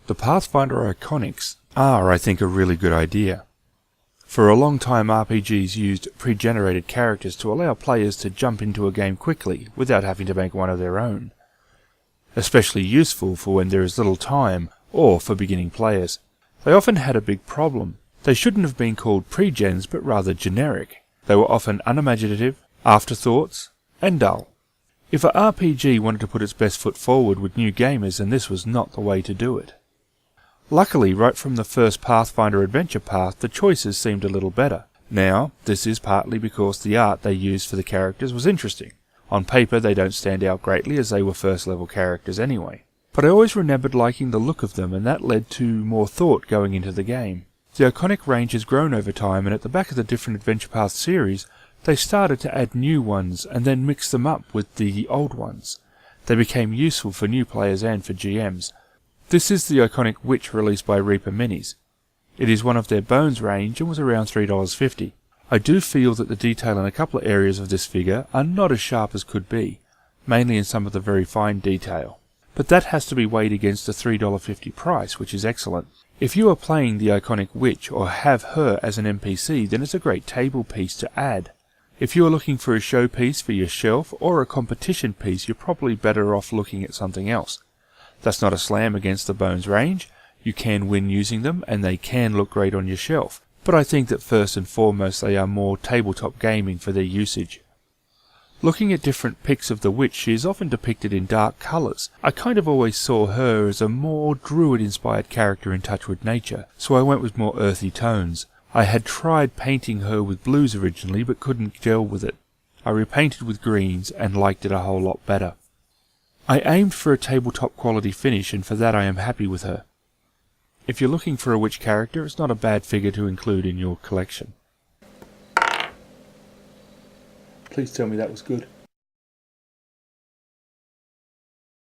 The Pathfinder Iconics are, I think, a really good idea. For a long time RPGs used pre-generated characters to allow players to jump into a game quickly without having to make one of their own. Especially useful for when there is little time or for beginning players. They often had a big problem. They shouldn't have been called pre-gens but rather generic. They were often unimaginative, afterthoughts, and dull. If a RPG wanted to put its best foot forward with new gamers, then this was not the way to do it. Luckily, right from the first Pathfinder adventure path, the choices seemed a little better. Now, this is partly because the art they used for the characters was interesting. On paper they don't stand out greatly as they were first level characters anyway. But I always remembered liking the look of them, and that led to more thought going into the game. The iconic range has grown over time, and at the back of the different Adventure Path series, they started to add new ones and then mix them up with the old ones. They became useful for new players and for GMs. This is the Iconic Witch released by Reaper Minis. It is one of their Bones range and was around $3.50. I do feel that the detail in a couple of areas of this figure are not as sharp as could be, mainly in some of the very fine detail. But that has to be weighed against the $3.50 price, which is excellent. If you are playing the Iconic Witch or have her as an NPC, then it's a great table piece to add. If you are looking for a showpiece for your shelf or a competition piece, you're probably better off looking at something else. That's not a slam against the Bones range. You can win using them and they can look great on your shelf, but I think that first and foremost they are more tabletop gaming for their usage. Looking at different pics of the witch, she is often depicted in dark colours. I kind of always saw her as a more druid-inspired character in touch with nature, so I went with more earthy tones. I had tried painting her with blues originally but couldn't gel with it. I repainted with greens and liked it a whole lot better. I aimed for a tabletop quality finish, and for that I am happy with her. If you're looking for a witch character, it's not a bad figure to include in your collection. Please tell me that was good.